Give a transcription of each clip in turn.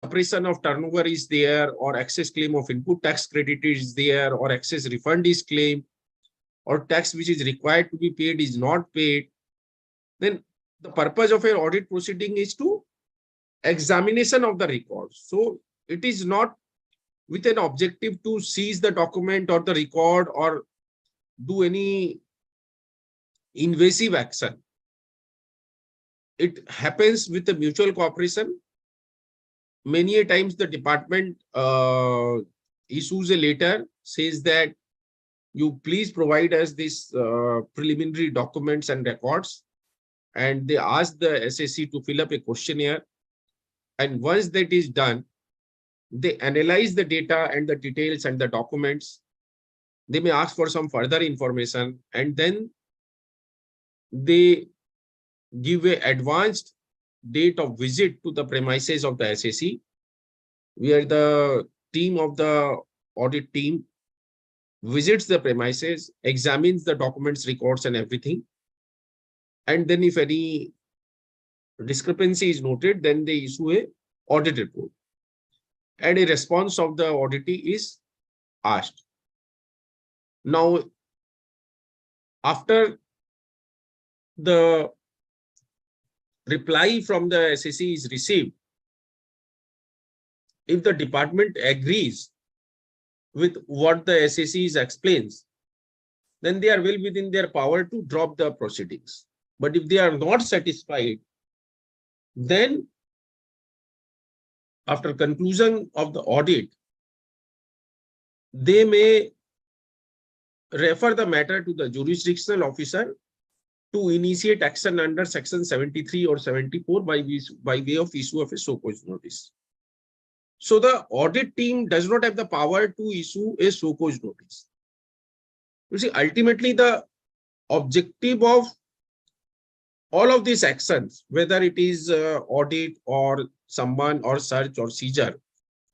suppression of turnover is there, or excess claim of input tax credit is there, or excess refund is claimed, or tax which is required to be paid is not paid, then the purpose of an audit proceeding is to examination of the records. So it is not with an objective to seize the document or the record or do any invasive action. It happens with the mutual cooperation. Many a times the department issues a letter, says that you please provide us this preliminary documents and records, and they ask the SAC to fill up a questionnaire. And once that is done, they analyze the data and the details and the documents. They may ask for some further information, and then they give an advanced date of visit to the premises of the SAC, where the team of the audit team visits the premises, examines the documents, records, and everything. And then if any discrepancy is noted, then they issue a audit report. And a response of the auditee is asked. Now, after the reply from the SAC is received, if the department agrees with what the SAC explains, then they are well within their power to drop the proceedings. But if they are not satisfied, then after conclusion of the audit, they may refer the matter to the jurisdictional officer to initiate action under section 73 or 74 by way of issue of a so-cause notice. So the audit team does not have the power to issue a so-cause notice. You see, ultimately the objective of all of these actions, whether it is audit or summon or search or seizure,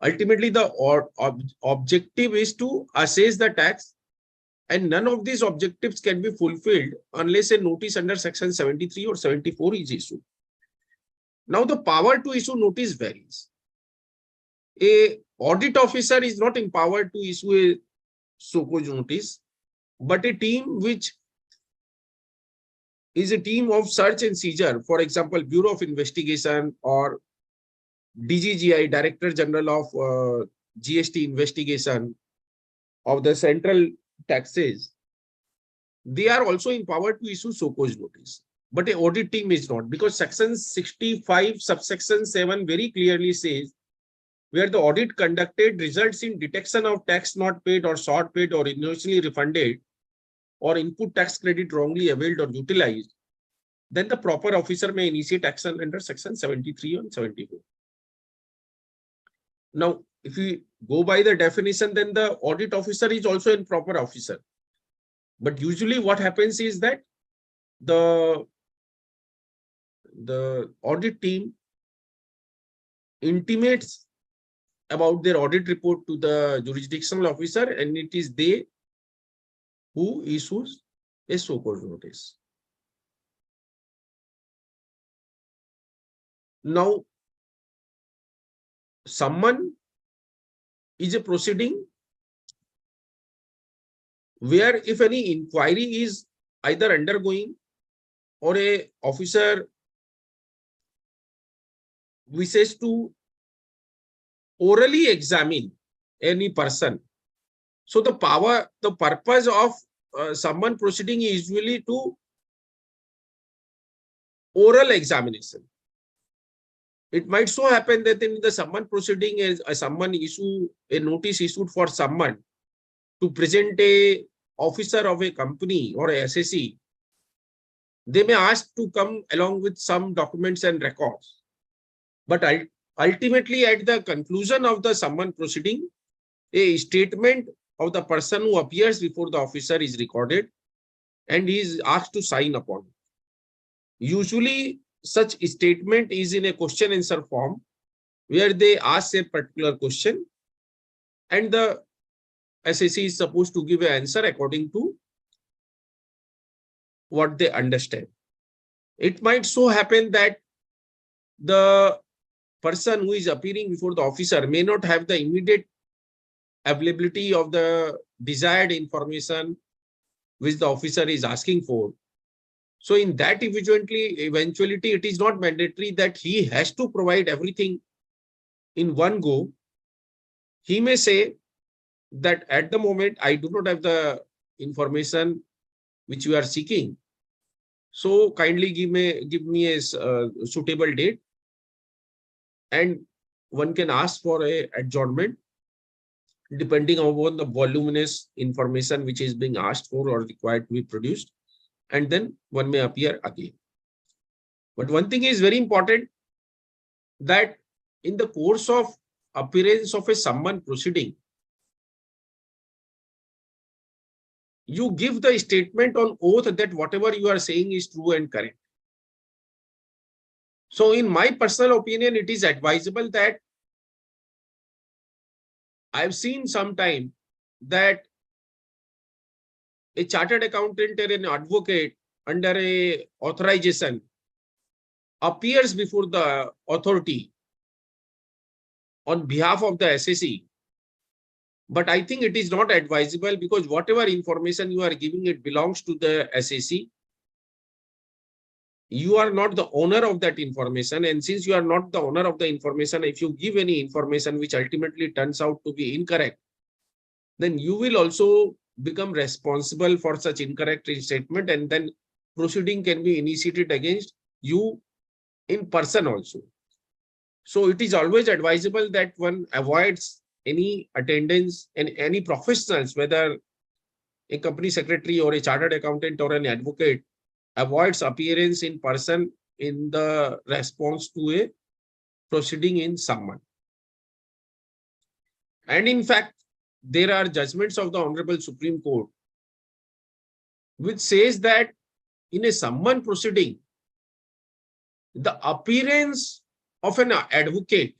ultimately the objective is to assess the tax, and none of these objectives can be fulfilled unless a notice under section 73 or 74 is issued. Now the power to issue notice varies. A audit officer is not empowered to issue a so-cause notice, but a team which is a team of search and seizure, for example, Bureau of Investigation or DGGI, Director General of GST Investigation of the Central Taxes, they are also empowered to issue so-cause notice. But an audit team is not, because section 65 subsection 7 very clearly says, where the audit conducted results in detection of tax not paid or short paid or initially refunded or input tax credit wrongly availed or utilized, then the proper officer may initiate action under section 73 and 74. Now, if we go by the definition, then the audit officer is also a proper officer. But usually what happens is that the audit team intimates about their audit report to the jurisdictional officer, and it is they who issues a so-cause notice. Now, summon is a proceeding where if any inquiry is either undergoing or a officer wishes to orally examine any person. So the purpose of summon proceeding is usually to oral examination. It might so happen that in the summon proceeding, as a summon issue, a notice issued for summon to present a officer of a company or a SAC, they may ask to come along with some documents and records. But ultimately, at the conclusion of the summon proceeding, a statement of the person who appears before the officer is recorded and he is asked to sign upon it. Usually, such statement is in a question answer form where they ask a particular question and the SAC is supposed to give an answer according to what they understand. It might so happen that the person who is appearing before the officer may not have the immediate availability of the desired information which the officer is asking for. So in that eventuality, it is not mandatory that he has to provide everything in one go. He may say that at the moment, I do not have the information which you are seeking. So kindly give me a suitable date, and one can ask for a adjournment depending upon the voluminous information which is being asked for or required to be produced, and then one may appear again. But one thing is very important, that in the course of appearance of a summon proceeding, you give the statement on oath that whatever you are saying is true and correct. So in my personal opinion, it is advisable that I've seen sometime that a chartered accountant or an advocate under a authorization appears before the authority on behalf of the SAC. But I think it is not advisable, because whatever information you are giving, it belongs to the SAC. You are not the owner of that information. And since you are not the owner of the information, if you give any information which ultimately turns out to be incorrect, then you will also become responsible for such incorrect statement, and then proceeding can be initiated against you in person also. So it is always advisable that one avoids any attendance and any professionals, whether a company secretary or a chartered accountant or an advocate, avoids appearance in person in the response to a proceeding in summon. And in fact, there are judgments of the Honorable Supreme Court which says that in a summon proceeding, the appearance of an advocate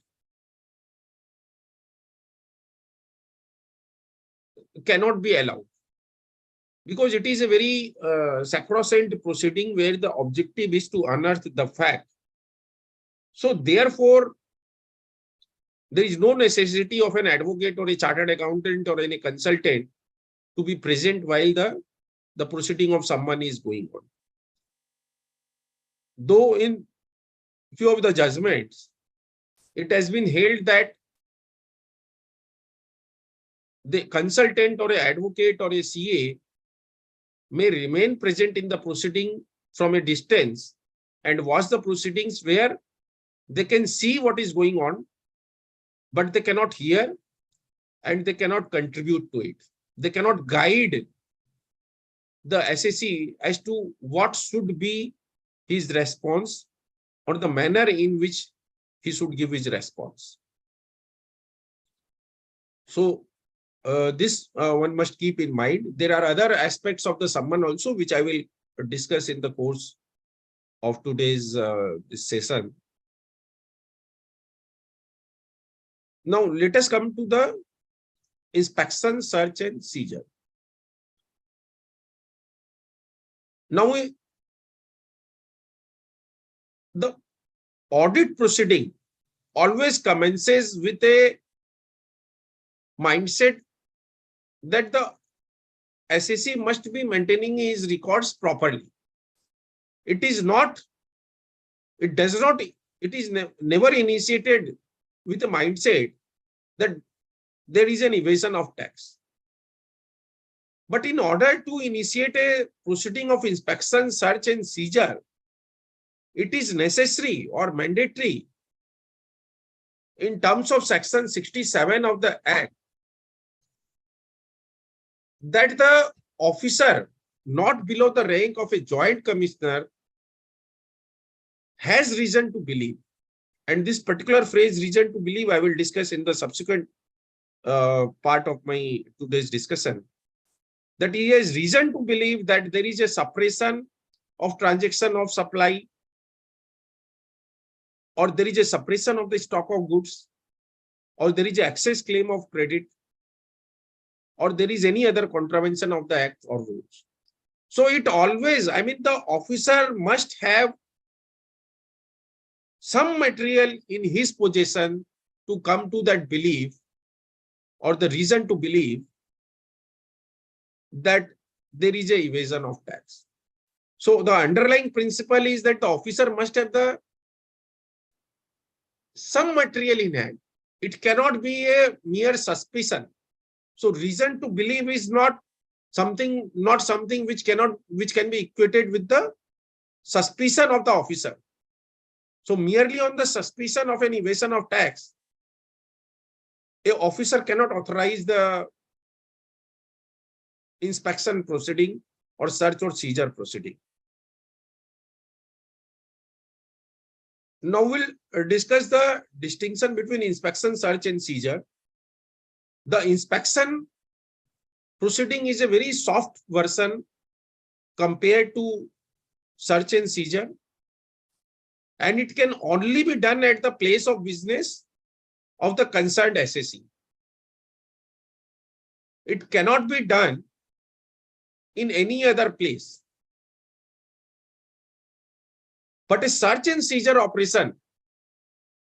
cannot be allowed, because it is a very sacrosanct proceeding where the objective is to unearth the fact. So therefore, there is no necessity of an advocate or a chartered accountant or any consultant to be present while the proceeding of someone is going on. Though in few of the judgments, it has been held that the consultant or an advocate or a CA may remain present in the proceeding from a distance and watch the proceedings, where they can see what is going on, but they cannot hear and they cannot contribute to it. They cannot guide the SAC as to what should be his response or the manner in which he should give his response. So this one must keep in mind. There are other aspects of the summon also, which I will discuss in the course of today's this session. Now, let us come to the inspection, search, and seizure. Now, the audit proceeding always commences with a mindset that the SAC must be maintaining his records properly. It is never initiated with a mindset that there is an evasion of tax. But in order to initiate a proceeding of inspection, search, and seizure, it is necessary or mandatory in terms of Section 67 of the Act that the officer not below the rank of a joint commissioner has reason to believe. And this particular phrase, reason to believe, I will discuss in the subsequent part of my today's discussion, that he has reason to believe that there is a suppression of transaction of supply, or there is a suppression of the stock of goods, or there is an excess claim of credit, or there is any other contravention of the Act or rules. So it always, the officer must have some material in his possession to come to that belief or the reason to believe that there is a evasion of tax. So the underlying principle is that the officer must have some material in hand. It cannot be a mere suspicion. So reason to believe is not something which can be equated with the suspicion of the officer. So merely on the suspicion of an evasion of tax, an officer cannot authorize the inspection proceeding or search or seizure proceeding. Now we'll discuss the distinction between inspection, search, and seizure. The inspection proceeding is a very soft version compared to search and seizure, and it can only be done at the place of business of the concerned SSE. It cannot be done in any other place. But a search and seizure operation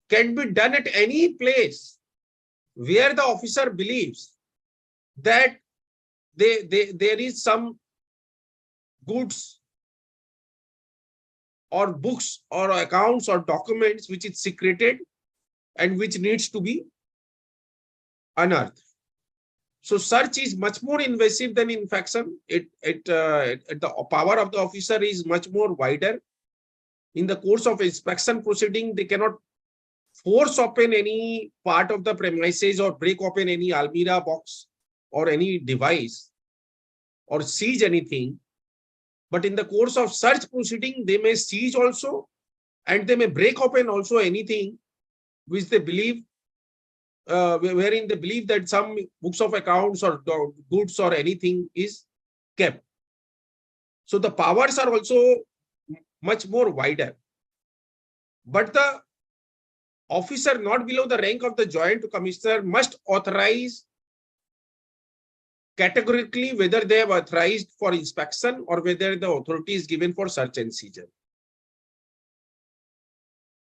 can be done at any place where the officer believes that there is some goods or books or accounts or documents which is secreted and which needs to be unearthed. So search is much more invasive than inspection. The power of the officer is much more wider. In the course of inspection proceeding, they cannot force open any part of the premises or break open any almirah box or any device or seize anything. But in the course of search proceeding, they may seize also, and they may break open also anything which they believe, wherein they believe that some books of accounts or goods or anything is kept. So the powers are also much more wider. But the officer not below the rank of the joint commissioner must authorize categorically whether they have authorized for inspection or whether the authority is given for search and seizure.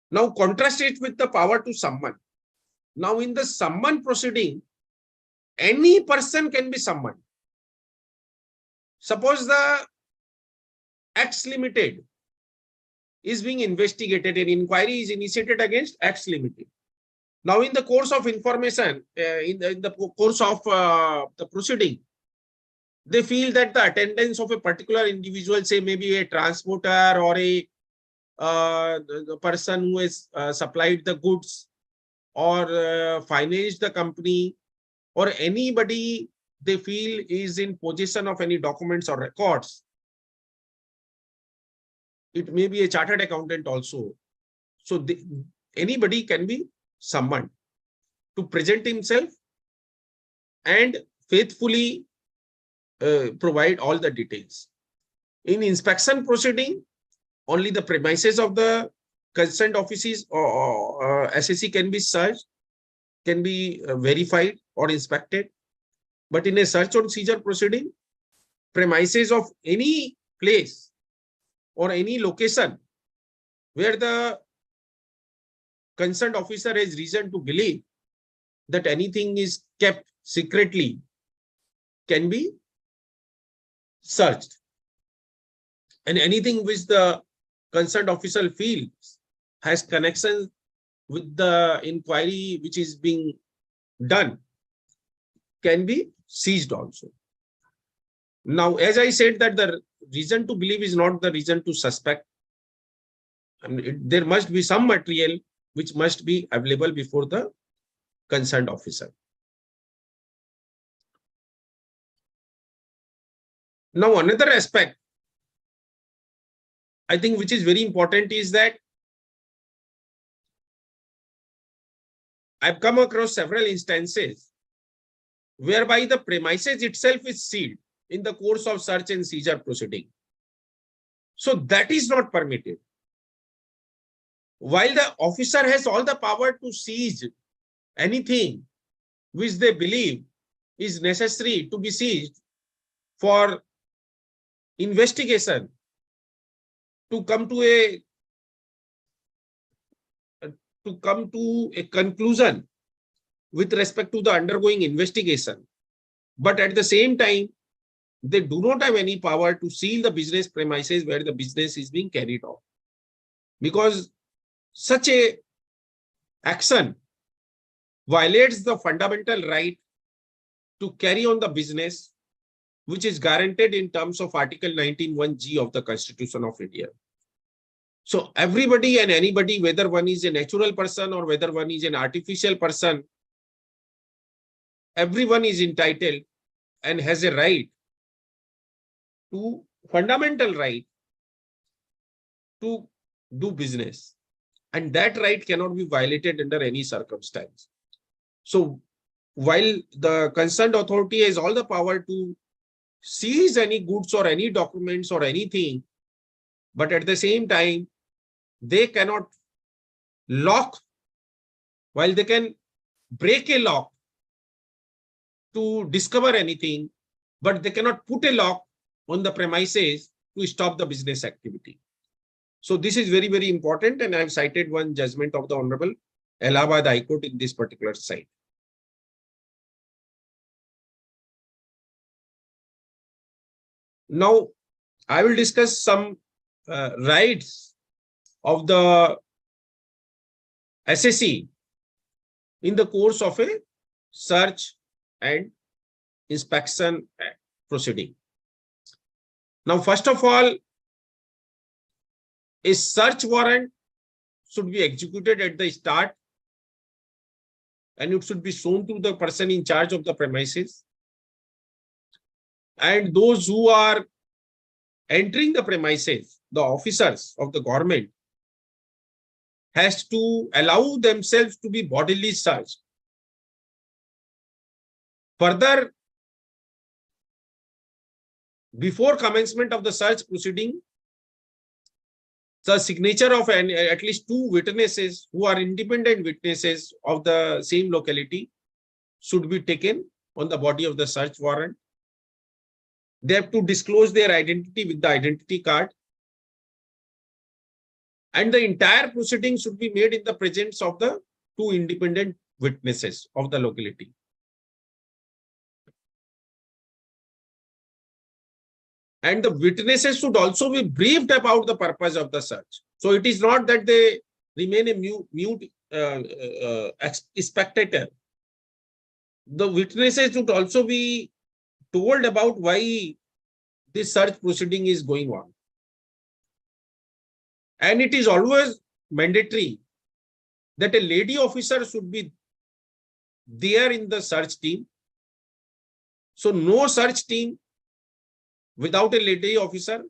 Now contrast it with the power to summon. Now in the summon proceeding, any person can be summoned. Suppose the X Limited is being investigated, an inquiry is initiated against X Limited. Now in the course of information, in the course of the proceeding, they feel that the attendance of a particular individual, say maybe a transporter or a the person who has supplied the goods or financed the company, or anybody they feel is in possession of any documents or records. It may be a chartered accountant also. So anybody can be summoned to present himself and faithfully provide all the details. In inspection proceeding, only the premises of the concerned offices or SSE can be searched, can be verified or inspected. But in a search or seizure proceeding, premises of any place or any location where the concerned officer has reason to believe that anything is kept secretly can be searched. And anything which the concerned officer feels has connection with the inquiry which is being done can be seized also. Now, as I said, that the reason to believe is not the reason to suspect. I mean, there must be some material which must be available before the concerned officer. Now, another aspect, I think, which is very important is that I've come across several instances whereby the premises itself is sealed in the course of search and seizure proceeding. So that is not permitted. While the officer has all the power to seize anything which they believe is necessary to be seized for investigation, to come to a to come to a conclusion with respect to the undergoing investigation. But at the same time, they do not have any power to seal the business premises where the business is being carried out. Because such a action violates the fundamental right to carry on the business, which is guaranteed in terms of Article 19(1)(g) of the Constitution of India. So everybody and anybody, whether one is a natural person or whether one is an artificial person, everyone is entitled and has a right to, fundamental right to do business. And that right cannot be violated under any circumstance. So while the concerned authority has all the power to seize any goods or any documents or anything, but at the same time, they cannot lock, while they can break a lock to discover anything, but they cannot put a lock on the premises to stop the business activity. So this is very, very important, and I have cited one judgment of the Honorable Allahabad High Court in this particular site. Now, I will discuss some rights of the SSE in the course of a search and inspection proceeding. Now, first of all, a search warrant should be executed at the start, and it should be shown to the person in charge of the premises. And those who are entering the premises, the officers of the government, has to allow themselves to be bodily searched. Further, before commencement of the search proceeding, the signature of at least 2 witnesses who are independent witnesses of the same locality should be taken on the body of the search warrant. They have to disclose their identity with the identity card. And the entire proceeding should be made in the presence of the 2 independent witnesses of the locality. And the witnesses should also be briefed about the purpose of the search. So it is not that they remain a mute spectator. The witnesses should also be told about why this search proceeding is going on. And it is always mandatory that a lady officer should be there in the search team. So no search team without a lady officer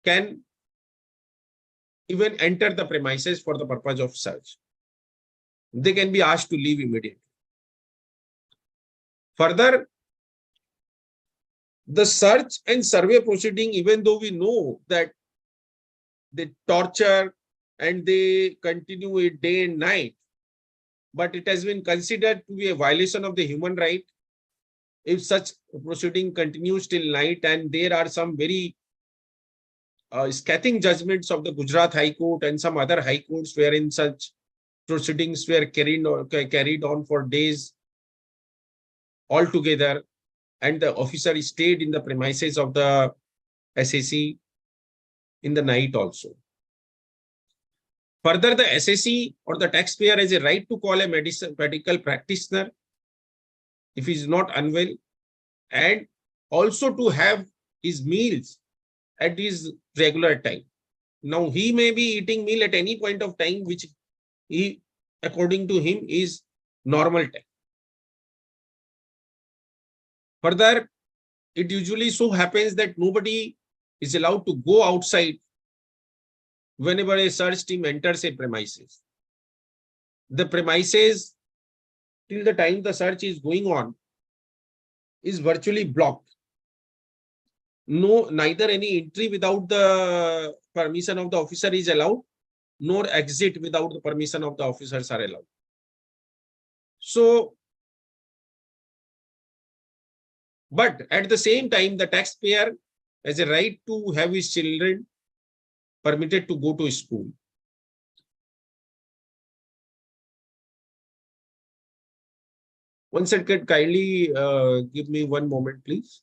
can even enter the premises for the purpose of search. They can be asked to leave immediately. Further, the search and survey proceeding, even though we know that they torture and they continue it day and night, but it has been considered to be a violation of the human right if such proceeding continues till night. And there are some very scathing judgments of the Gujarat High Court and some other high courts wherein such proceedings were carried on for days altogether, and the officer stayed in the premises of the SSE in the night also. Further, the SSE or the taxpayer has a right to call a medical practitioner if he is not unwell, and also to have his meals at his regular time. Now, he may be eating meal at any point of time which he, according to him, is normal time. Further, it usually so happens that nobody is allowed to go outside whenever a search team enters a premises. The premises, till the time the search is going on, is virtually blocked. No, neither any entry without the permission of the officer is allowed, nor exit without the permission of the officers are allowed. So, but at the same time, the taxpayer has a right to have his children permitted to go to school. One second, kindly give me one moment, please.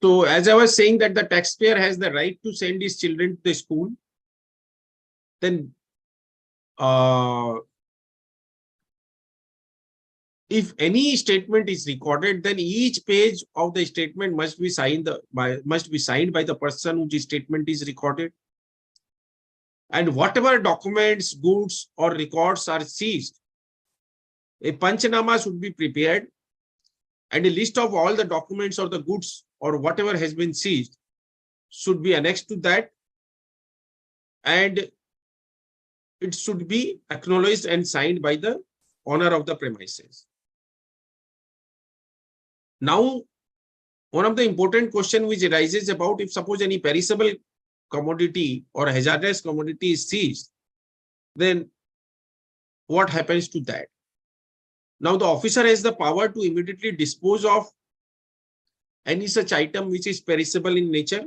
So as I was saying that the taxpayer has the right to send his children to the school, then if any statement is recorded, then each page of the statement must be signed by the person whose statement is recorded. And whatever documents, goods, or records are seized, a panchanama should be prepared, and a list of all the documents or the goods or whatever has been seized should be annexed to that, and it should be acknowledged and signed by the owner of the premises. Now, one of the important questions which arises about if suppose any perishable commodity or hazardous commodity is seized, then what happens to that? Now, the officer has the power to immediately dispose of any such item which is perishable in nature,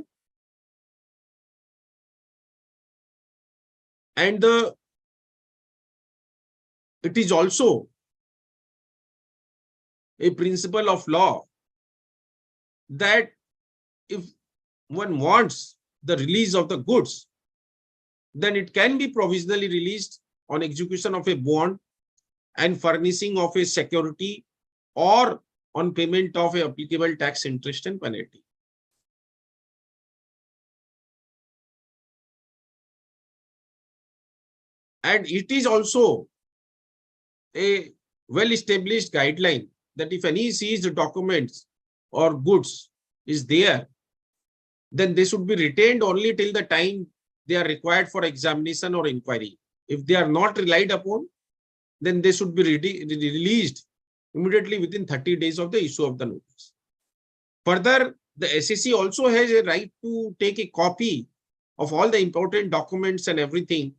and it is also a principle of law that if one wants the release of the goods, then it can be provisionally released on execution of a bond and furnishing of a security or on payment of a applicable tax, interest, and penalty. And it is also a well-established guideline that if any seized documents or goods is there, then they should be retained only till the time they are required for examination or inquiry. If they are not relied upon, then they should be released immediately within 30 days of the issue of the notice. Further, the SSC also has a right to take a copy of all the important documents and everything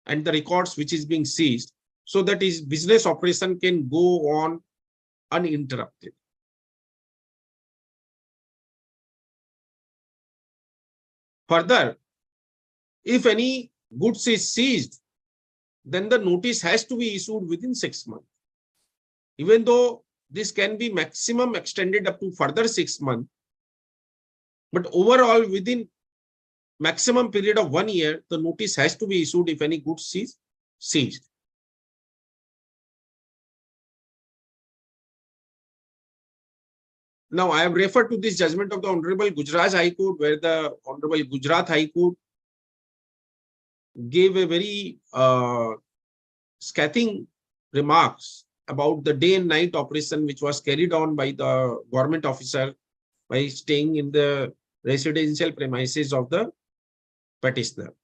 and the records which is being seized, so that his business operation can go on uninterrupted. Further, if any goods is seized, then the notice has to be issued within 6 months. Even though this can be maximum extended up to further 6 months, but overall within maximum period of 1 year, the notice has to be issued if any goods is seized. Now, I have referred to this judgment of the Honorable Gujarat High Court, where the Honorable Gujarat High Court gave a very scathing remarks about the day and night operation which was carried on by the government officer by staying in the residential premises of the petitioner.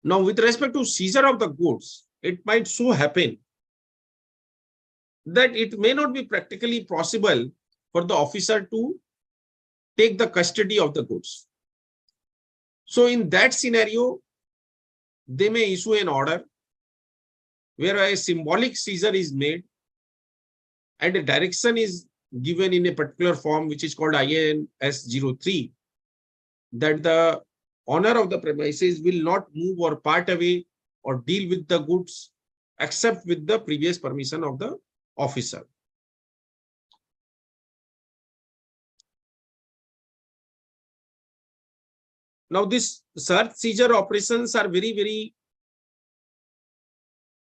Now, with respect to seizure of the goods, it might so happen that it may not be practically possible for the officer to take the custody of the goods. So in that scenario, they may issue an order where a symbolic seizure is made and a direction is given in a particular form which is called INS 03, that the owner of the premises will not move or part away or deal with the goods except with the previous permission of the officer. Now, this search seizure operations are very, very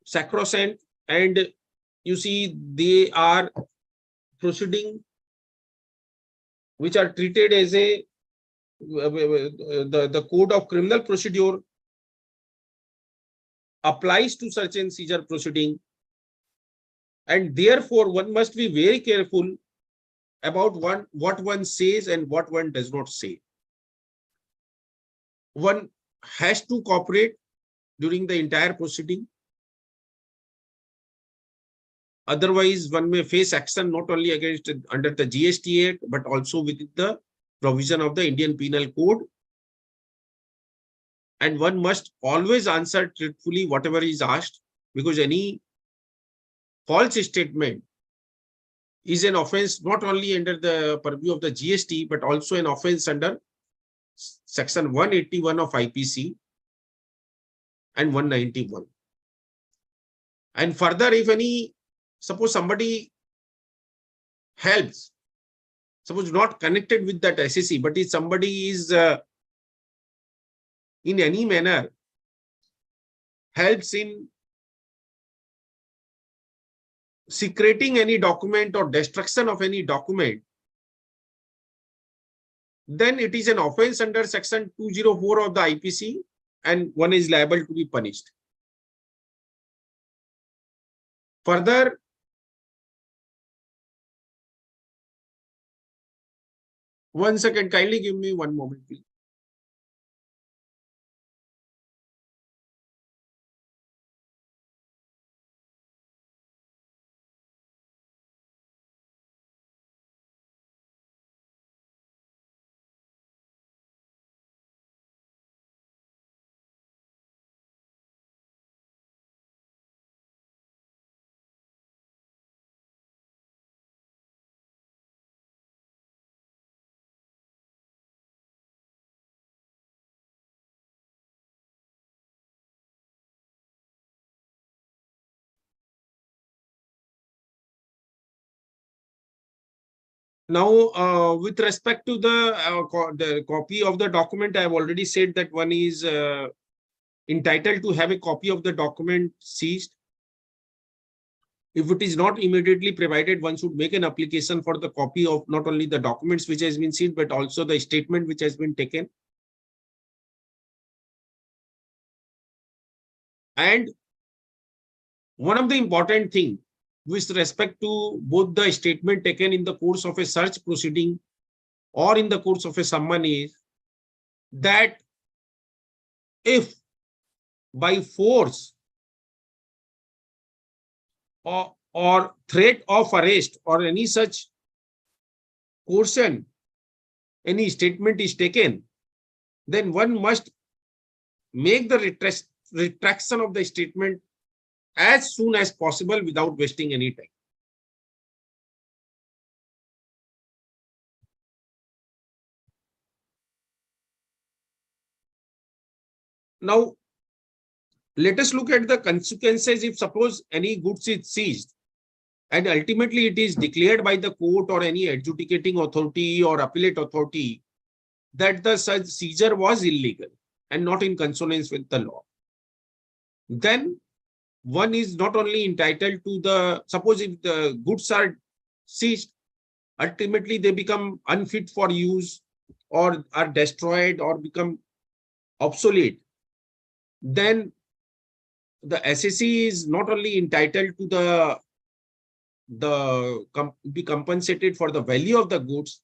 sacrosanct, and you see, they are proceeding which are treated as a the code of criminal procedure applies to search and seizure proceeding, and therefore one must be very careful about what one says and what one does not say. One has to cooperate during the entire proceeding. Otherwise, one may face action not only against under the GST Act, but also within the provision of the Indian Penal Code. And one must always answer truthfully whatever is asked, because any false statement is an offense not only under the purview of the GST, but also an offense under Section 181 of IPC and 191. And further, if any, suppose somebody helps, suppose not connected with that SSC, but if somebody is in any manner helps in secreting any document or destruction of any document, then it is an offense under Section 204 of the IPC, and one is liable to be punished. Further, one second, kindly give me one moment, please. Now, with respect to the copy of the document, I have already said that one is entitled to have a copy of the document seized. If it is not immediately provided, one should make an application for the copy of not only the documents which has been seized, but also the statement which has been taken. And one of the important things with respect to both the statement taken in the course of a search proceeding or in the course of a summon is that if by force or threat of arrest or any such coercion, any statement is taken, then one must make the retraction of the statement as soon as possible without wasting any time. Now, let us look at the consequences if suppose any goods is seized and ultimately it is declared by the court or any adjudicating authority or appellate authority that the such seizure was illegal and not in consonance with the law. Then one is not only entitled to the, suppose if the goods are seized, ultimately they become unfit for use or are destroyed or become obsolete, then the SSC is not only entitled to be compensated for the value of the goods,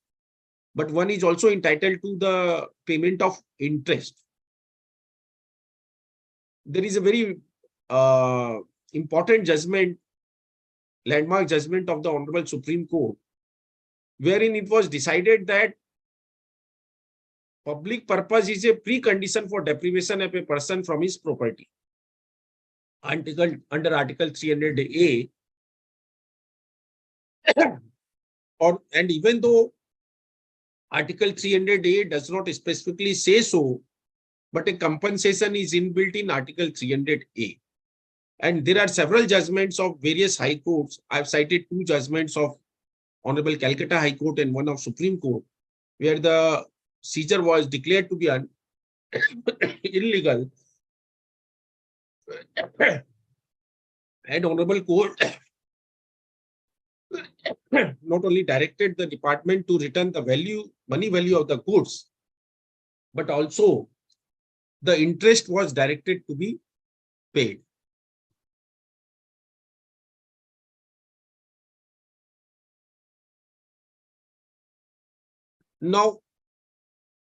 but one is also entitled to the payment of interest. There is a very important judgment, landmark judgment of the Honorable Supreme Court, wherein it was decided that public purpose is a precondition for deprivation of a person from his property. Under Article 300A, and even though Article 300A does not specifically say so, but a compensation is inbuilt in Article 300A. And there are several judgments of various high courts. I've cited two judgments of Honorable Calcutta High Court and one of Supreme Court, where the seizure was declared to be illegal. And Honorable Court not only directed the department to return the money value of the goods, but also the interest was directed to be paid. Now,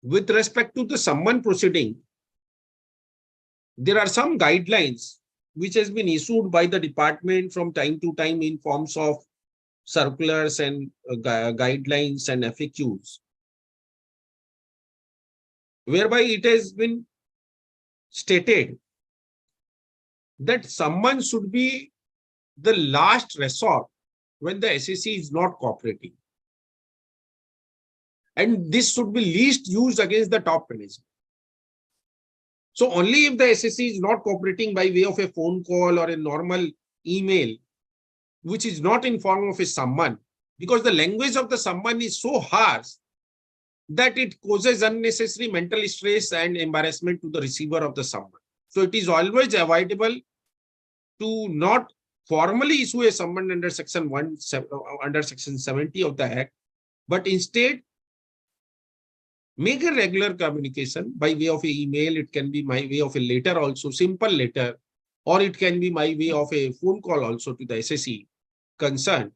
with respect to the summon proceeding, there are some guidelines which has been issued by the department from time to time in forms of circulars and guidelines and FAQs, whereby it has been stated that summon should be the last resort when the SAC is not cooperating. And this should be least used against the top management. So only if the SAC is not cooperating by way of a phone call or a normal email, which is not in form of a summon, because the language of the summon is so harsh that it causes unnecessary mental stress and embarrassment to the receiver of the summon. So it is always avoidable to not formally issue a summon under section 70 of the Act, but instead make a regular communication by way of an email. It can be by way of a letter also, simple letter, or it can be by way of a phone call also to the SAC concerned,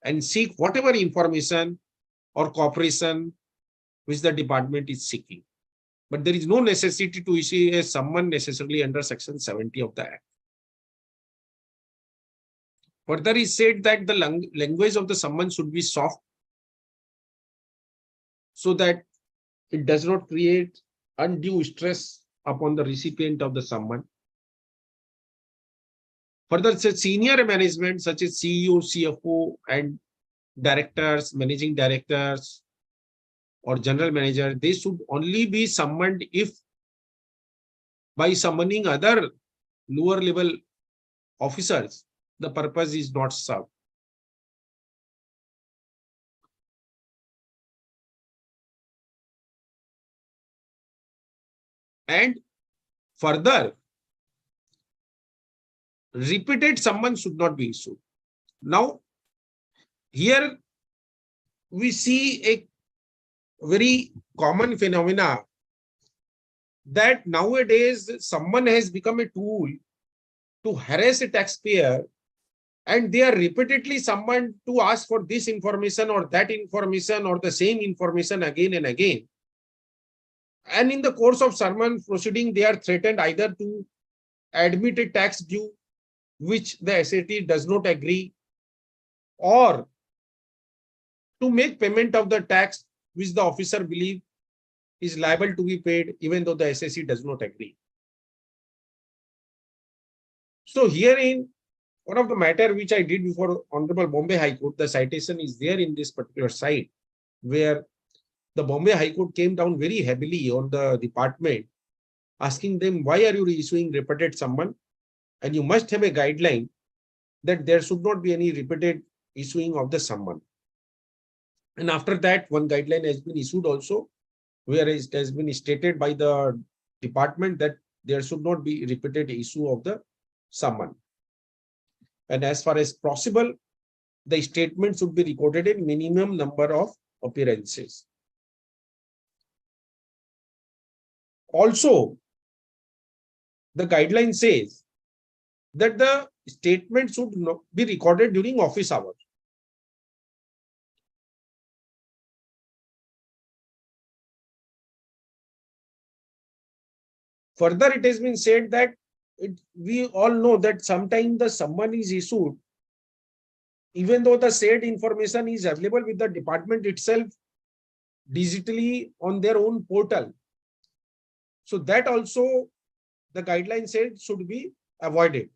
and seek whatever information or cooperation which the department is seeking. But there is no necessity to issue a summon necessarily under section 70 of the Act. Further is said that the language of the summon should be soft, so that it does not create undue stress upon the recipient of the summon. Further, senior management such as CEO, CFO, and directors, managing directors, or general manager, they should only be summoned if by summoning other lower level officers, the purpose is not served. And further, repeated summons should not be issued. Now, here we see a very common phenomena that nowadays someone has become a tool to harass a taxpayer, and they are repeatedly summoned to ask for this information or that information or the same information again and again. And in the course of summon proceeding, they are threatened either to admit a tax due which the SAT does not agree, or to make payment of the tax which the officer believes is liable to be paid even though the SAC does not agree. So herein, one of the matter which I did before Honorable Bombay High Court, the citation is there in this particular site, where the Bombay High Court came down very heavily on the department, asking them, why are you issuing repeated summon? And you must have a guideline that there should not be any repeated issuing of the summon. And after that, one guideline has been issued also, where it has been stated by the department that there should not be repeated issue of the summon. And as far as possible, the statement should be recorded in minimum number of appearances. Also, the guideline says that the statement should not be recorded during office hours. Further, it has been said that we all know that sometimes the summon is issued, even though the said information is available with the department itself digitally on their own portal. So that also the guideline said should be avoided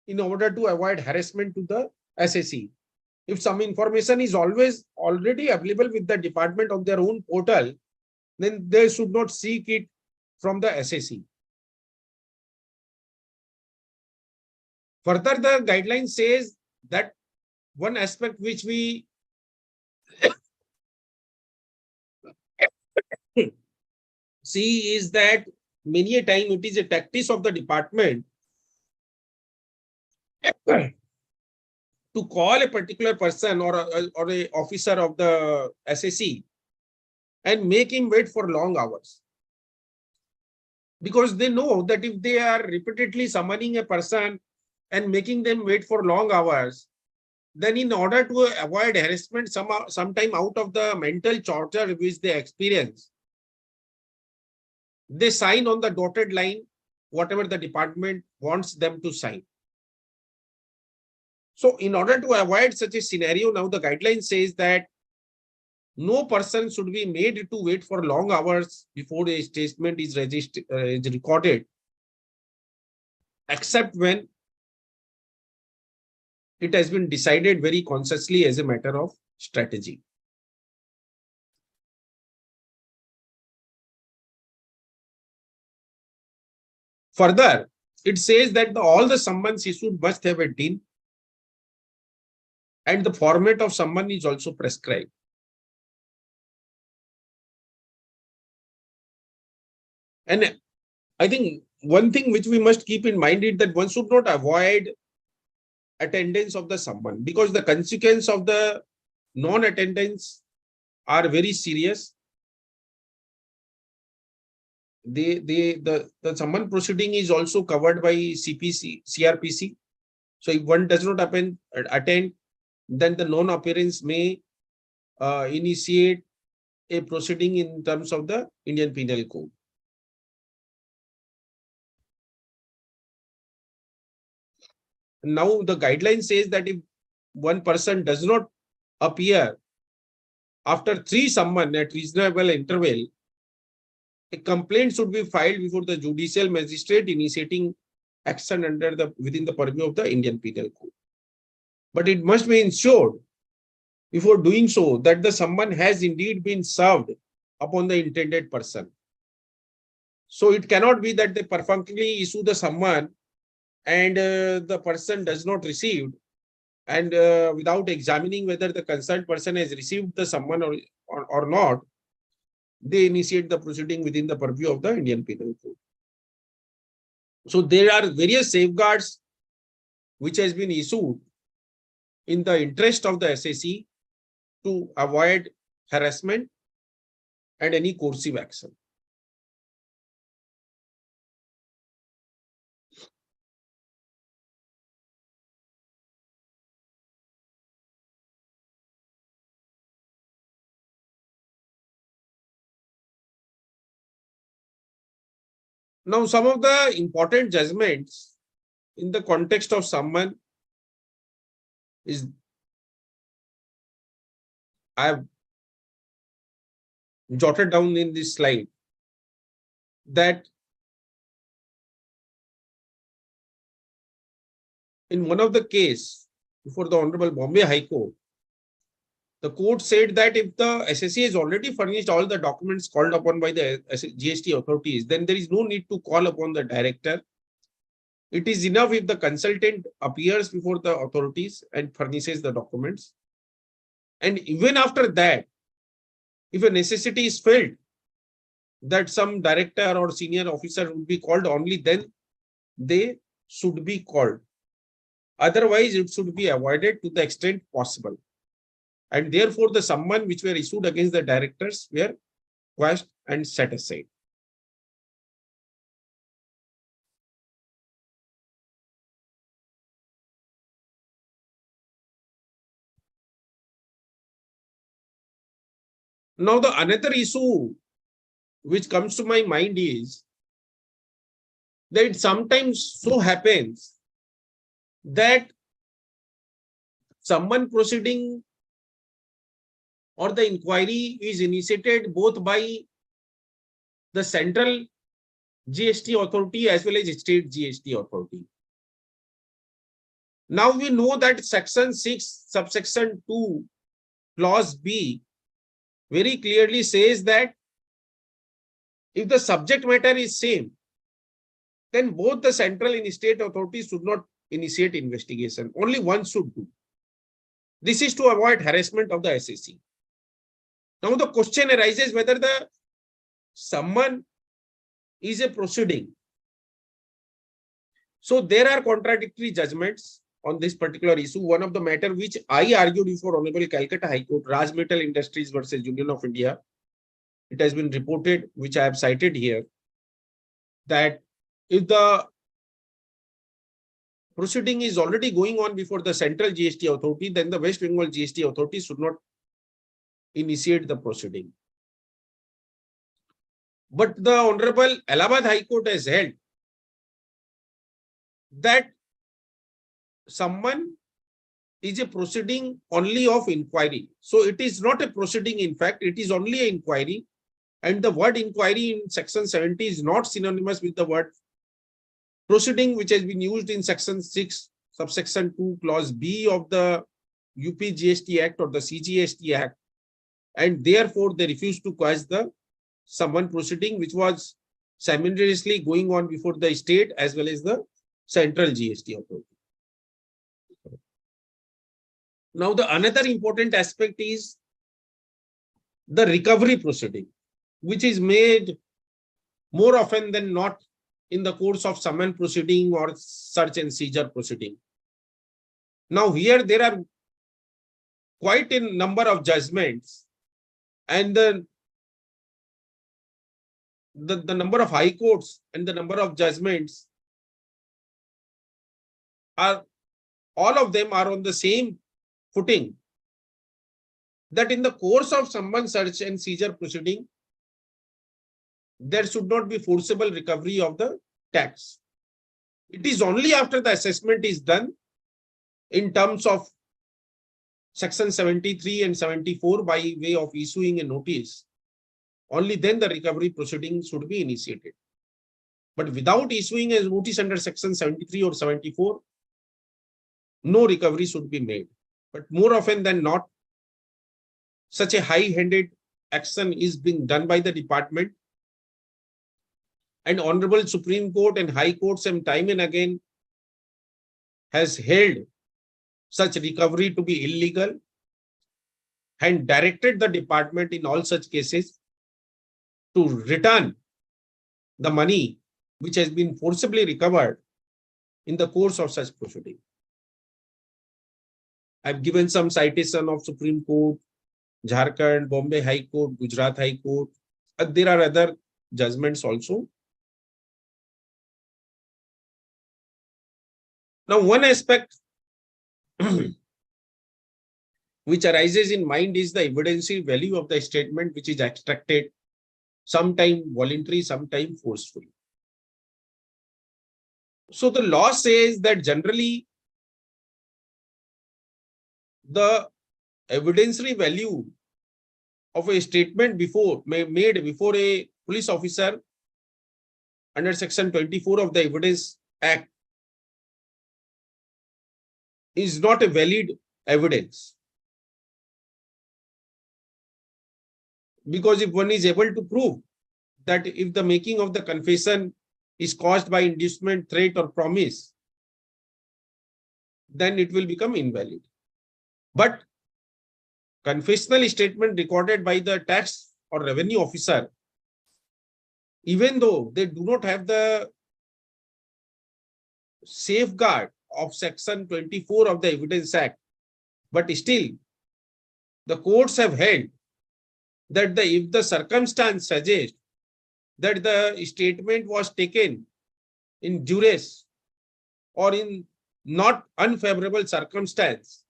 in order to avoid harassment to the SAC. If some information is already available with the department on their own portal, then they should not seek it from the SAC. Further, the guideline says that one aspect which we see is that many a time it is a tactic of the department to call a particular person or a officer of the SAC and make him wait for long hours. Because they know that if they are repeatedly summoning a person and making them wait for long hours, then in order to avoid harassment sometime out of the mental torture which they experience, they sign on the dotted line whatever the department wants them to sign. So in order to avoid such a scenario, now the guideline says that no person should be made to wait for long hours before a statement is recorded, except when it has been decided very consciously as a matter of strategy. Further, it says that all the summons issued must have a DIN, and the format of summon is also prescribed. And I think one thing which we must keep in mind is that one should not avoid attendance of the summon, because the consequence of the non-attendance are very serious. The summon proceeding is also covered by CRPC. So if one does not attend, then the non-appearance may initiate a proceeding in terms of the Indian Penal Code. Now the guideline says that if one person does not appear after 3 summon at reasonable interval, a complaint should be filed before the judicial magistrate initiating action within the purview of the Indian Penal Code. But it must be ensured before doing so that the summon has indeed been served upon the intended person. So it cannot be that they perfunctorily issue the summon and the person does not receive, and without examining whether the concerned person has received the summon or not, they initiate the proceeding within the purview of the Indian Penal Code. So there are various safeguards which has been issued in the interest of the SAC to avoid harassment and any coercive action. Now, some of the important judgments in the context of summon is, I have jotted down in this slide that in one of the case before the Honorable Bombay High Court, the court said that if the SSC has already furnished all the documents called upon by the GST authorities, then there is no need to call upon the director. It is enough if the consultant appears before the authorities and furnishes the documents. And even after that, if a necessity is felt that some director or senior officer would be called, only then they should be called. Otherwise, it should be avoided to the extent possible. And therefore, the summon which were issued against the directors were quashed and set aside. Now, the another issue which comes to my mind is that it sometimes so happens that summon proceeding or the inquiry is initiated both by the central GST authority as well as state GST authority. Now we know that section 6 subsection 2 clause B very clearly says that if the subject matter is same, then both the central and state authorities should not initiate investigation. Only one should do. This is to avoid harassment of the SAC. Now the question arises whether the summon is a proceeding. So there are contradictory judgments on this particular issue. One of the matter which I argued before Honorable Calcutta High Court, Raj Metal Industries versus Union of India. It has been reported, which I have cited here, that if the proceeding is already going on before the central GST authority, then the West Bengal GST authority should not initiate the proceeding. But the Honorable Allahabad High Court has held that someone is a proceeding only of inquiry. So it is not a proceeding, in fact, it is only an inquiry. And the word inquiry in section 70 is not synonymous with the word proceeding, which has been used in section 6, subsection 2, clause B of the UP GST Act or the CGST Act. And therefore, they refused to quash the summon proceeding, which was simultaneously going on before the state as well as the central GST authority. Now, the another important aspect is the recovery proceeding, which is made more often than not in the course of summon proceeding or search and seizure proceeding. Now, here there are quite a number of judgments, and the number of high courts and the number of judgments are, all of them are on the same footing, that in the course of summon, search and seizure proceeding, there should not be forcible recovery of the tax. It is only after the assessment is done in terms of section 73 and 74 by way of issuing a notice, only then the recovery proceeding should be initiated. But without issuing a notice under section 73 or 74, no recovery should be made. But more often than not, such a high-handed action is being done by the department. And Honorable Supreme Court and High Courts have time and again has held such recovery to be illegal and directed the department in all such cases to return the money which has been forcibly recovered in the course of such proceeding. I've given some citation of Supreme Court, Jharkhand, Bombay High Court, Gujarat High Court. There are other judgments also. Now, one aspect which arises in mind is the evidentiary value of the statement which is extracted, sometime voluntary, sometime forcefully. So the law says that generally the evidentiary value of a statement made before a police officer under section 24 of the Evidence Act is not a valid evidence. Because if one is able to prove that if the making of the confession is caused by inducement, threat, or promise, then it will become invalid. But confessional statement recorded by the tax or revenue officer, even though they do not have the safeguard of section 24 of the Evidence Act, but still the courts have held that if the circumstance suggests that the statement was taken in duress or in not unfavorable circumstance,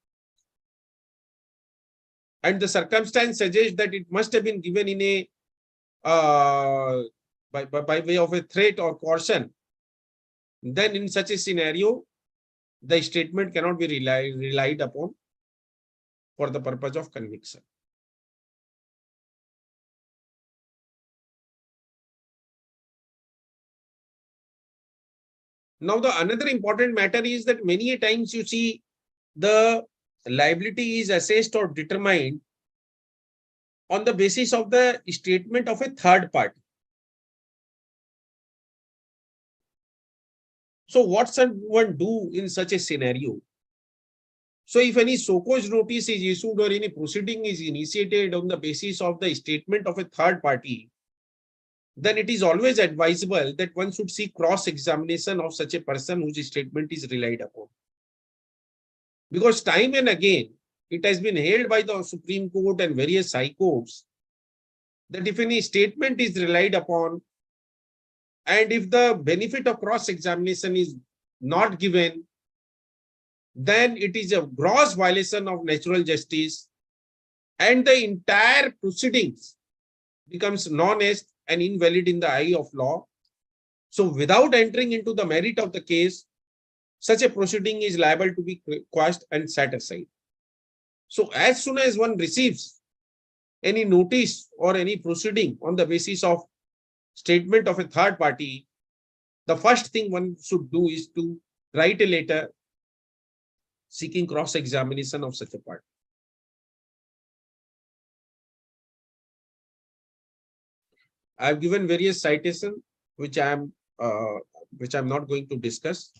and the circumstance suggests that it must have been given in a by way of a threat or coercion, then in such a scenario, the statement cannot be relied upon for the purpose of conviction. Now, the another important matter is that many a times you see the liability is assessed or determined on the basis of the statement of a third party. So what should one do in such a scenario? So if any so-called notice is issued or any proceeding is initiated on the basis of the statement of a third party, then it is always advisable that one should seek cross-examination of such a person whose statement is relied upon. Because time and again, it has been held by the Supreme Court and various high courts that if any statement is relied upon, and if the benefit of cross-examination is not given, then it is a gross violation of natural justice, and the entire proceedings becomes non-est and invalid in the eye of law. So without entering into the merit of the case, such a proceeding is liable to be quashed and set aside. So as soon as one receives any notice or any proceeding on the basis of statement of a third party, the first thing one should do is to write a letter seeking cross-examination of such a party. I have given various citations, which I'm not going to discuss.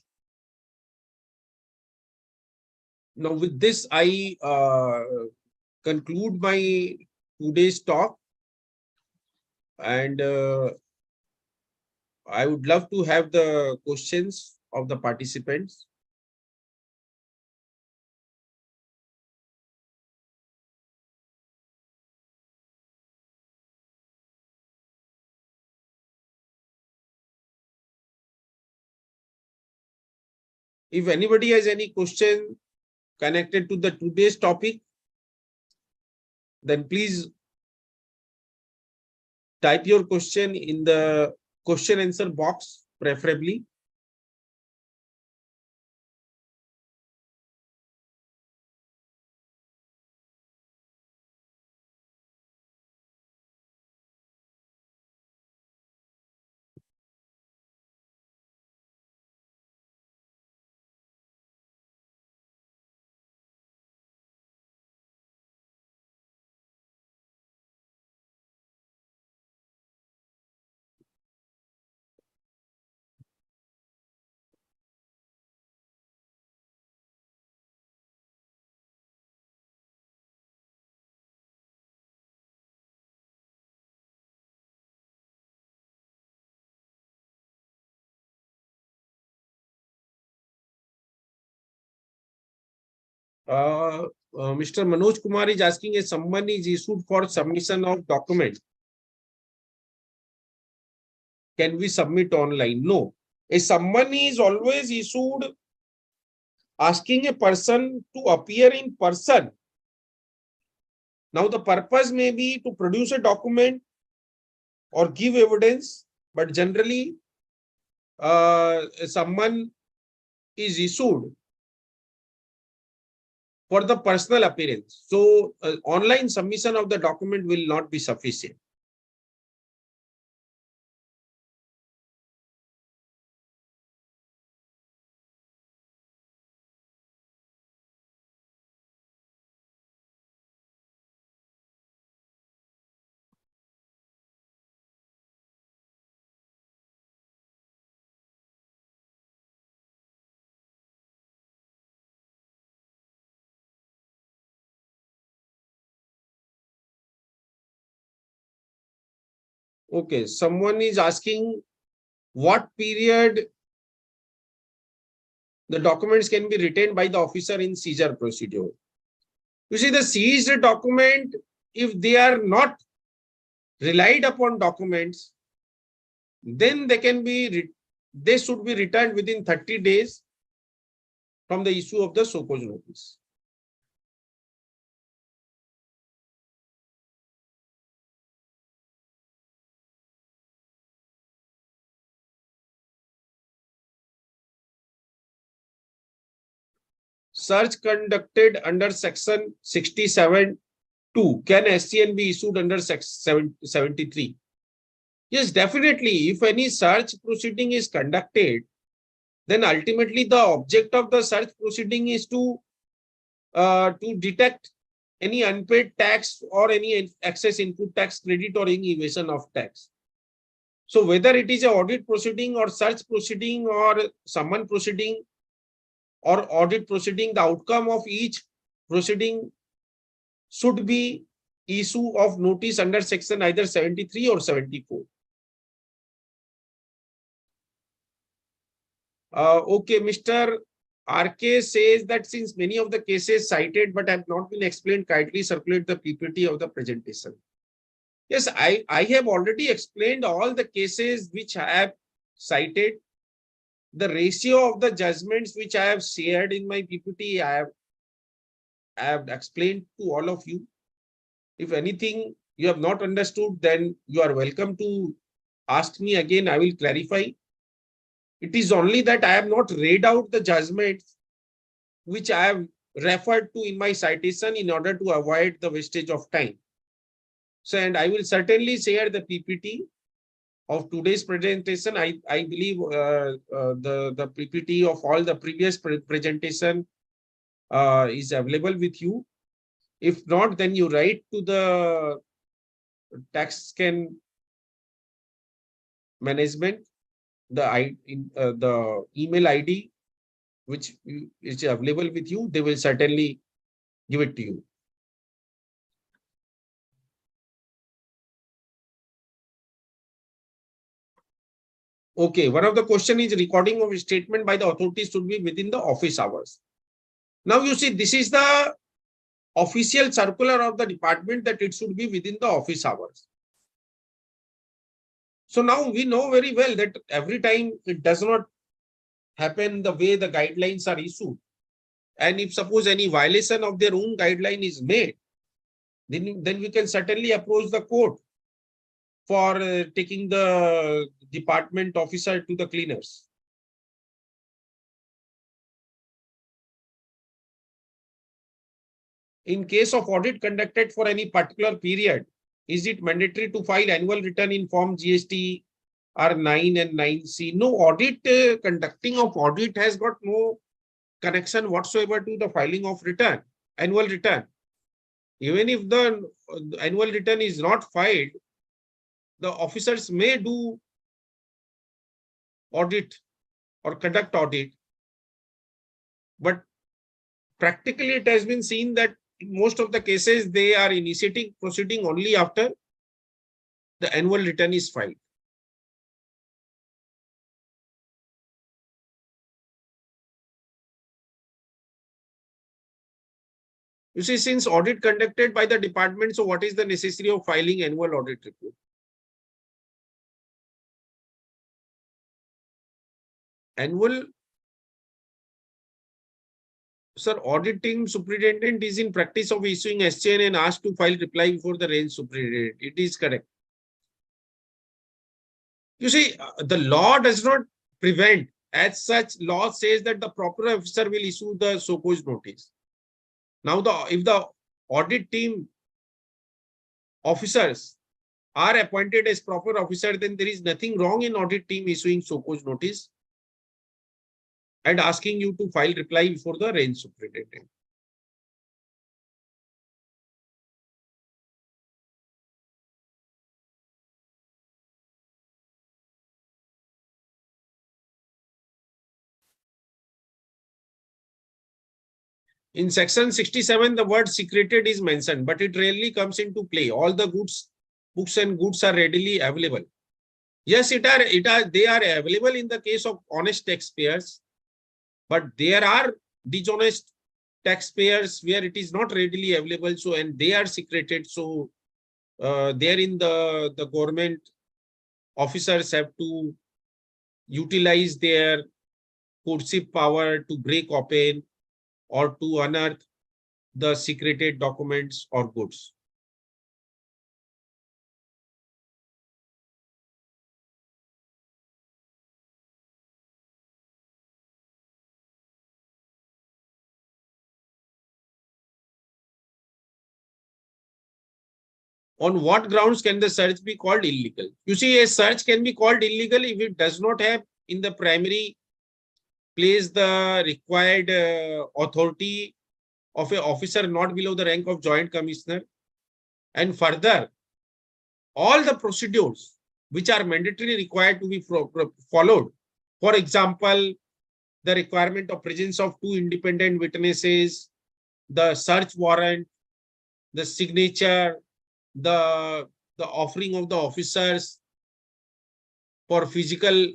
Now, with this, I conclude my today's talk, and I would love to have the questions of the participants. If anybody has any question connected to the today's topic, then please type your question in the question answer box, preferably. Mr. Manoj Kumar is asking if someone is issued for submission of document, can we submit online? No. A summon is always issued asking a person to appear in person. Now, the purpose may be to produce a document or give evidence, but generally, a summon is issued for the personal appearance. So, online submission of the document will not be sufficient. Okay, someone is asking what period the documents can be retained by the officer in seizure procedure. You see, the seized document, if they are not relied upon documents, then they should be returned within 30 days from the issue of the so cause notice. Search conducted under section 67(2). Can SCN be issued under section 73? Yes, definitely. If any search proceeding is conducted, then ultimately the object of the search proceeding is to detect any unpaid tax or any excess input tax credit or any evasion of tax. So whether it is an audit proceeding or search proceeding or summon proceeding or audit proceeding, the outcome of each proceeding should be issue of notice under section either 73 or 74. Okay, Mr. RK says that since many of the cases cited but have not been explained, kindly circulate the PPT of the presentation. Yes, I have already explained all the cases which I have cited. The ratio of the judgments which I have shared in my PPT, I have explained to all of you. If anything you have not understood, then you are welcome to ask me again. I will clarify. It is only that I have not read out the judgments which I have referred to in my citation in order to avoid the wastage of time. So, and I will certainly share the PPT of today's presentation. I believe the PPT of all the previous presentation is available with you. If not, then you write to the tax scan management, the email ID which is available with you. They will certainly give it to you. Okay, one of the question is recording of statement by the authorities should be within the office hours. Now you see, this is the official circular of the department that it should be within the office hours. So now we know very well that every time it does not happen the way the guidelines are issued. And if suppose any violation of their own guideline is made, then we can certainly approach the court for taking the department officer to the cleaners. In case of audit conducted for any particular period, is it mandatory to file annual return in form GST R9 and 9C? No, audit conducting of audit has got no connection whatsoever to the filing of return, annual return. Even if the annual return is not filed, the officers may do audit or conduct audit. But practically it has been seen that in most of the cases, they are initiating proceeding only after the annual return is filed. You see, since audit conducted by the department, so what is the necessity of filing annual audit report? Annual, sir, auditing superintendent is in practice of issuing SCN and asked to file reply before the range superintendent. It is correct. You see, the law does not prevent. As such, law says that the proper officer will issue the so-called notice. Now, if the audit team officers are appointed as proper officer, then there is nothing wrong in audit team issuing so-called notice and asking you to file reply before the range superintendent. In section 67, the word secreted is mentioned, but it rarely comes into play. All the goods, books and goods are readily available. Yes, they are available in the case of honest taxpayers, but there are dishonest taxpayers where it is not readily available. So, and they are secreted. So, therein the government officers have to utilize their courtship power to break open or to unearth the secreted documents or goods. On what grounds can the search be called illegal? You see, a search can be called illegal if it does not have in the primary place the required authority of an officer not below the rank of joint commissioner. And further, all the procedures which are mandatorily required to be followed. For example, the requirement of presence of 2 independent witnesses, the search warrant, the signature, the offering of the officers for physical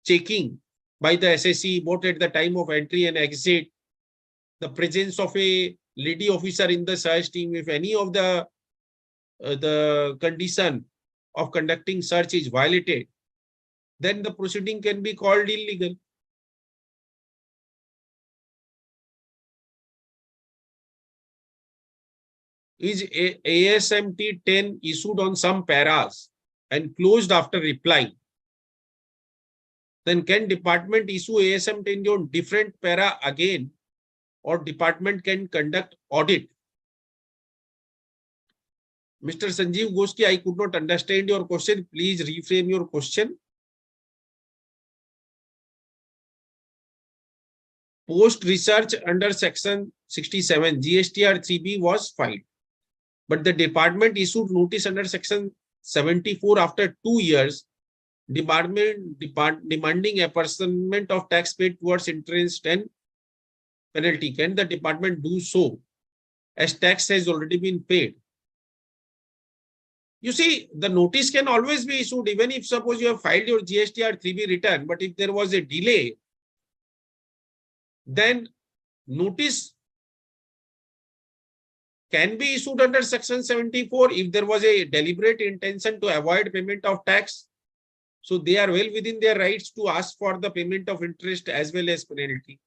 checking by the SSE, both at the time of entry and exit, the presence of a lady officer in the search team, if any of the condition of conducting search is violated, then the proceeding can be called illegal. Is ASMT 10 issued on some paras and closed after reply? Then can department issue ASM 10 on different para again, or department can conduct audit? Mr. Sanjeev Goski, I could not understand your question. Please reframe your question. Post research under section 67, GSTR 3B was filed, but the department issued notice under section 74 after 2 years, demanding apportionment of tax paid towards interest and penalty. Can the department do so, as tax has already been paid? You see, the notice can always be issued, even if suppose you have filed your GSTR 3B return, but if there was a delay, then notice can be issued under section 74 if there was a deliberate intention to avoid payment of tax. So they are well within their rights to ask for the payment of interest as well as penalty.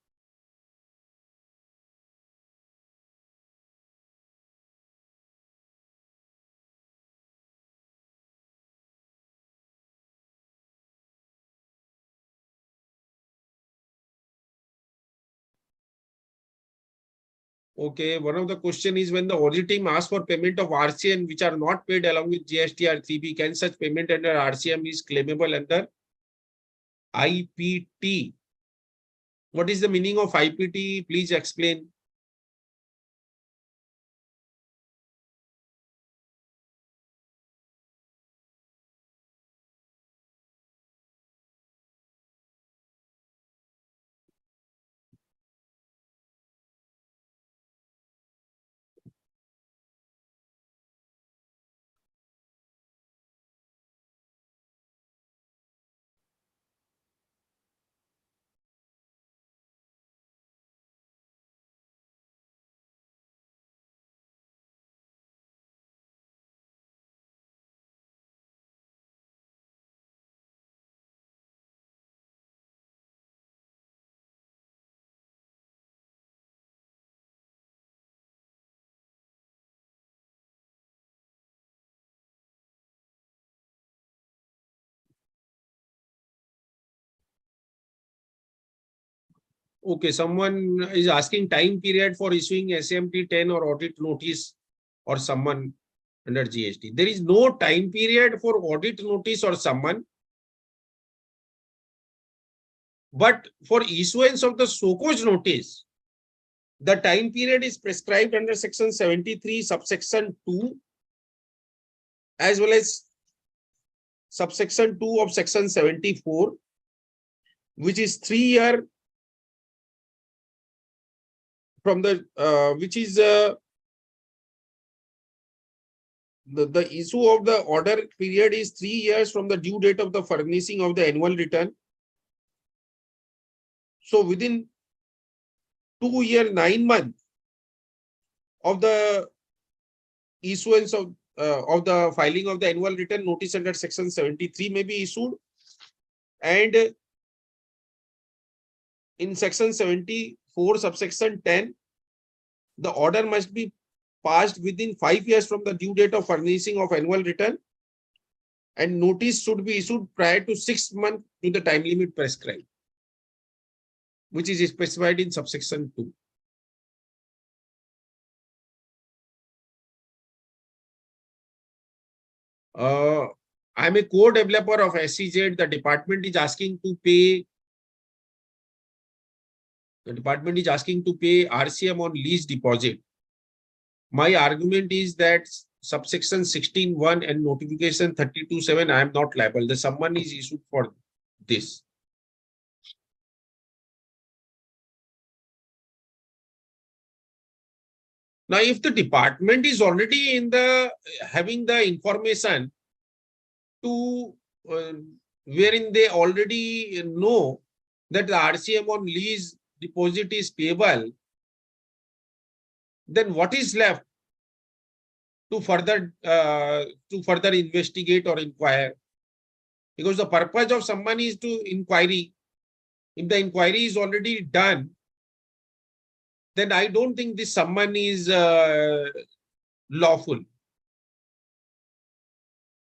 Okay, one of the question is, when the audit team asks for payment of RCM which are not paid along with GSTR 3B, can such payment under RCM is claimable under IPT? What is the meaning of IPT? Please explain. Okay, someone is asking time period for issuing SMT 10 or audit notice, or someone under GST. There is no time period for audit notice or someone, but for issuance of the SOCOS notice, the time period is prescribed under section 73 subsection 2 as well as subsection 2 of section 74, which is 3 years from the which is the issue of the order period is 3 years from the due date of the furnishing of the annual return. So within 2 years, 9 months of the issuance of the filing of the annual return, notice under section 73 may be issued, and in section 74 subsection 10, the order must be passed within 5 years from the due date of furnishing of annual return, and notice should be issued prior to 6 months to the time limit prescribed, which is specified in subsection 2. I'm a co-developer of SEZ. The department is asking to pay RCM on lease deposit. My argument is that subsection 16(1) and notification 32(7), I am not liable. The summon is issued for this. Now, if the department is already in the having the information to wherein they already know that the RCM on lease deposit is payable, then what is left to further investigate or inquire? Because the purpose of summon is to inquiry. If the inquiry is already done, then I don't think this summon is lawful.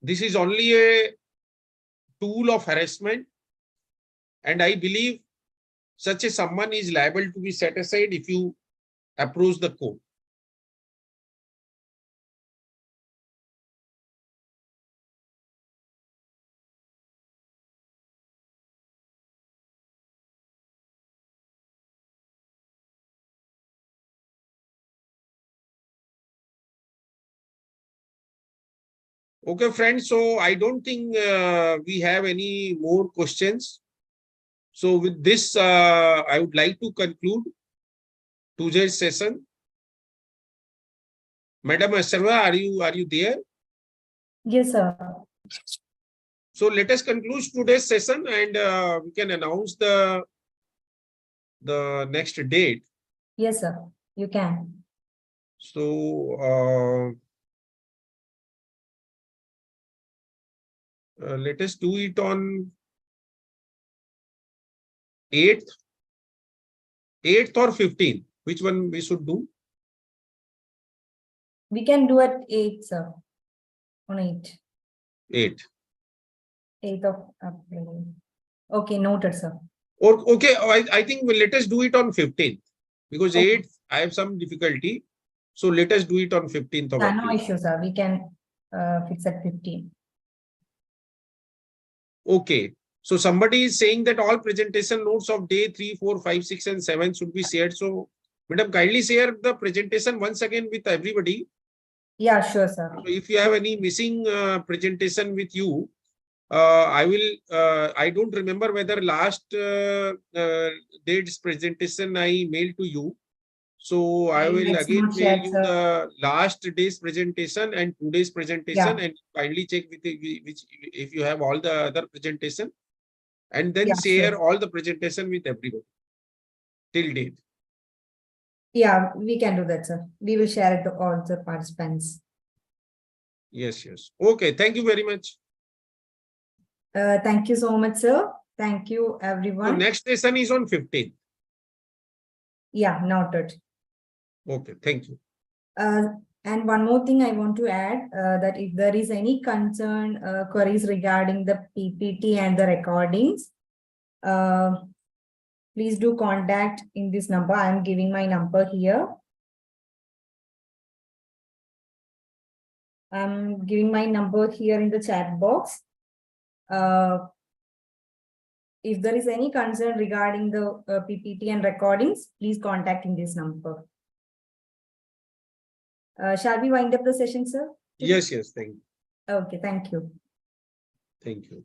This is only a tool of harassment, and I believe such a summon is liable to be set aside if you approach the court. Okay, friends. So I don't think we have any more questions. So with this, I would like to conclude today's session. Madam Sarva, are you there? Yes, sir. So let us conclude today's session, and we can announce the next date. Yes, sir. You can. So let us do it on 8th or 15th. Which one we should do? We can do at 8, sir. On 8. 8. 8th of April. Okay, noted, sir. Or okay, I think let us do it on 15th, because Okay. 8th I have some difficulty. So let us do it on 15th of No April. issue, sir. We can fix at 15. Okay. So somebody is saying that all presentation notes of day 3, 4, 5, 6, and 7 should be shared. So, madam, kindly share the presentation once again with everybody. Yeah, sure, sir. So if you have any missing presentation with you, I don't remember whether last date's presentation I mailed to you. So I will It's again not mail shared, you sir. the last day's presentation and today's presentation, Yeah. and kindly check with which if you have all the other presentation, and then Yeah, share sure. all the presentation with everybody till date. Yeah, we can do that, sir. We will share it to all the participants. Yes, yes. Okay. Thank you very much. Thank you so much, sir. Thank you, So everyone. next session is on 15th. Yeah, noted. Okay. Thank you. And one more thing I want to add, that if there is any concern, queries regarding the PPT and the recordings, please do contact in this number. I am giving my number here. I'm giving my number here in the chat box. If there is any concern regarding the PPT and recordings, please contact in this number. Shall we wind up the session, sir? Yes, yes. Thank you. Okay, thank you. Thank you.